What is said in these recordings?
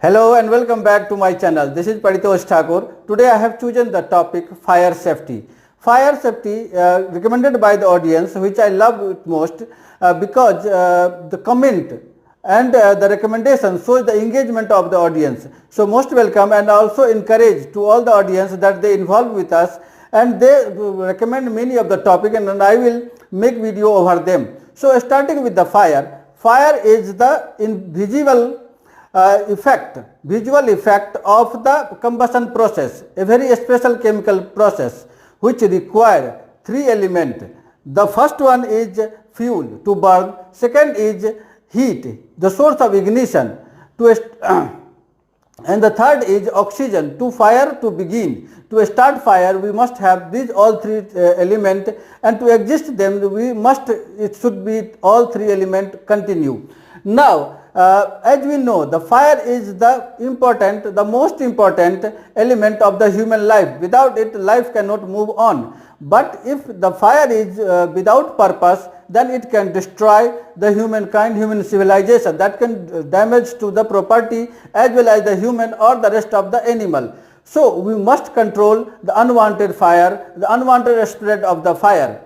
Hello and welcome back to my channel. This is Precautions Thakur. Today I have chosen the topic fire safety. Fire safety recommended by the audience, which I love it most because the comment and the recommendation shows the engagement of the audience. So most welcome and also encourage to all the audience that they involve with us and they recommend many of the topic and I will make video over them. So starting with the fire. Fire is the invisible visual effect of the combustion process, a very special chemical process which require three elements. The first one is fuel to burn, second is heat, the source of ignition, and the third is oxygen to fire to begin. To start fire we must have these all three elements, and to exist them it should be all three elements continue. Now as we know, the fire is the most important element of the human life. Without it, life cannot move on. But if the fire is without purpose, then it can destroy the humankind, human civilization. That can damage to the property as well as the human or the rest of the animal. So we must control the unwanted fire, the unwanted spread of the fire.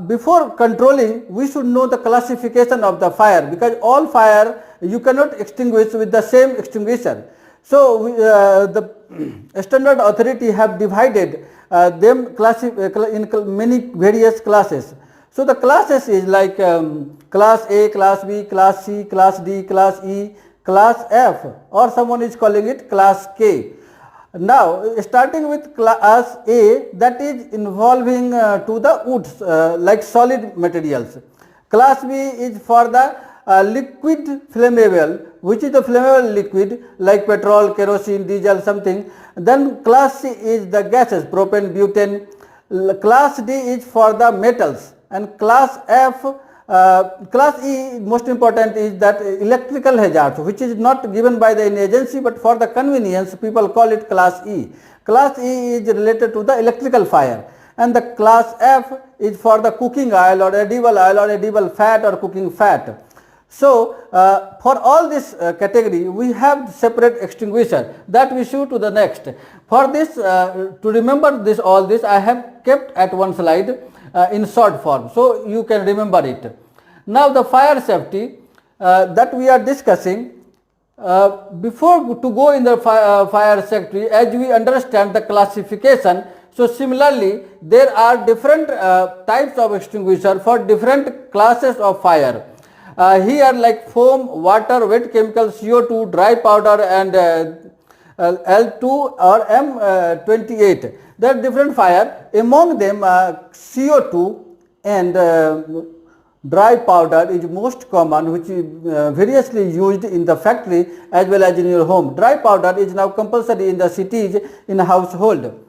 Before controlling, we should know the classification of the fire, because all fire you cannot extinguish with the same extinguisher. So the standard authority have divided them in many various classes. So the classes is like class A, class B, class C, class D, class E, class F, or someone is calling it class K. Now starting with class A, that is involving to the woods like solid materials. Class B is for the liquid flammable, which is the flammable liquid like petrol, kerosene, diesel, something. Then class C is the gases, propane, butane. Class D is for the metals, and class F, class E most important is that electrical hazards, which is not given by the agency, but for the convenience people call it class E. Class E is related to the electrical fire, and the class F is for the cooking oil or edible fat or cooking fat. So for all this category we have separate extinguisher that we show to the next. For this to remember this all this I have kept at one slide in short form, so you can remember it. Now the fire safety that we are discussing, before to go in the fire safety, as we understand the classification, so similarly there are different types of extinguisher for different classes of fire. Here like foam, water, wet chemicals, CO2, dry powder and L2 or M28. There are different fire. Among them CO2 and dry powder is most common, which is variously used in the factory as well as in your home. Dry powder is now compulsory in the cities in household.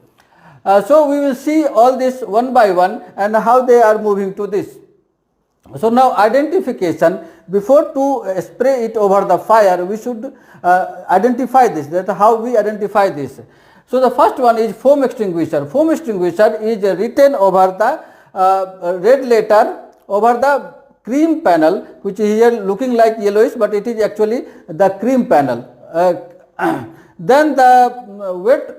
So we will see all this one by one and how they are moving to this. So now identification, before to spray it over the fire we should identify this, that how we identify this. So the first one is foam extinguisher. Foam extinguisher is written over the red letter over the cream panel, which is here looking like yellowish, but it is actually the cream panel. Then the wet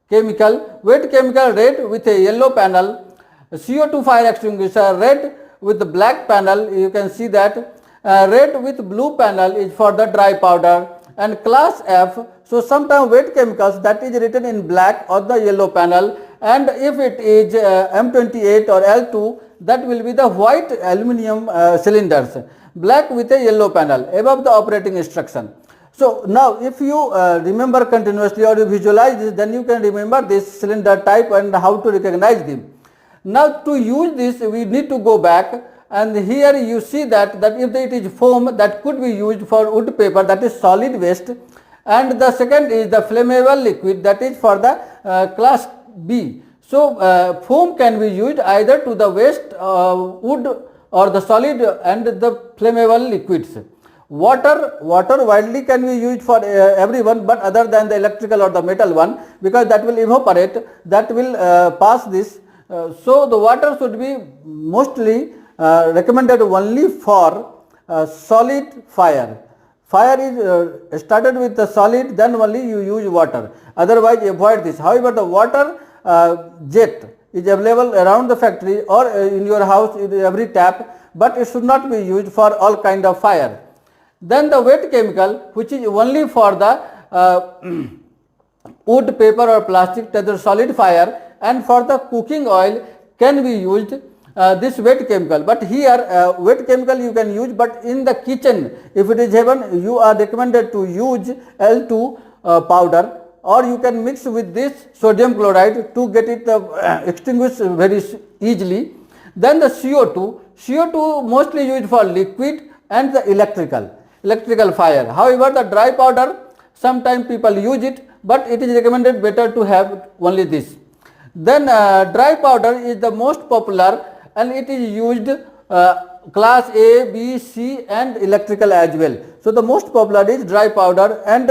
chemical red with a yellow panel. CO2 fire extinguisher red with the black panel, you can see that. Red with blue panel is for the dry powder. And class F, so sometimes wet chemicals that is written in black or the yellow panel, and if it is M28 or L2, that will be the white aluminum cylinders, black with a yellow panel above the operating instruction. So now if you remember continuously or you visualize this, then you can remember this cylinder type and how to recognize them. Now to use this we need to go back, and here you see that if it is foam, that could be used for wood paper, that is solid waste, and the second is the flammable liquid, that is for the class B. So foam can be used either to the waste wood or the solid and the flammable liquids. Water widely can be used for everyone, but other than the electrical or the metal one, because that will evaporate, that will pass this. So the water should be mostly recommended only for solid fire. fire is started with the solid, then only you use water. Otherwise, avoid this. However, the water jet is available around the factory or in your house in every tap, but it should not be used for all kind of fire. Then the wet chemical, which is only for the wood, paper or plastic, that is solid fire, and for the cooking oil can be used this wet chemical. But here wet chemical you can use, but in the kitchen if it is heaven, you are recommended to use L2 powder, or you can mix with this sodium chloride to get it extinguished very easily. Then the CO2 mostly used for liquid and the electrical fire. However, the dry powder sometimes people use it, but it is recommended better to have only this. Then dry powder is the most popular, and it is used class A, B, C and electrical as well. So the most popular is dry powder, and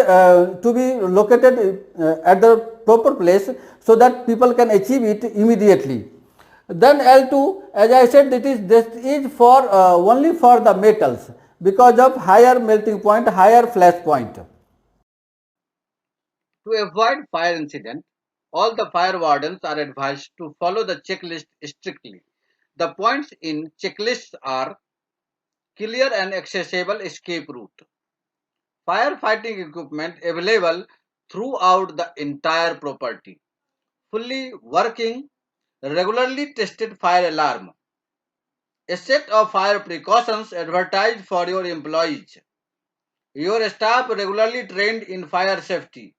to be located at the proper place so that people can achieve it immediately. Then L2, as I said, this is for only for the metals because of higher melting point, higher flash point. To avoid fire incident, all the fire wardens are advised to follow the checklist strictly. The points in checklists are clear and accessible escape route, firefighting equipment available throughout the entire property, fully working, regularly tested fire alarm, a set of fire precautions advertised for your employees, your staff regularly trained in fire safety,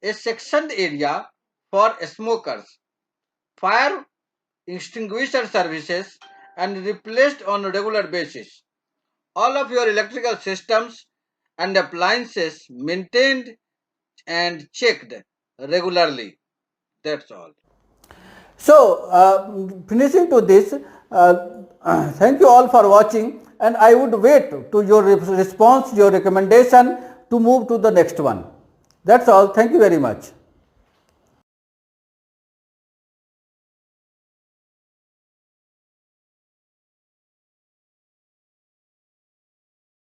a sectioned area for smokers, fire extinguisher services, and replaced on a regular basis. All of your electrical systems and appliances maintained and checked regularly. That's all. So finishing to this, thank you all for watching, and I would wait to your response, your recommendation to move to the next one. That's all. Thank you very much.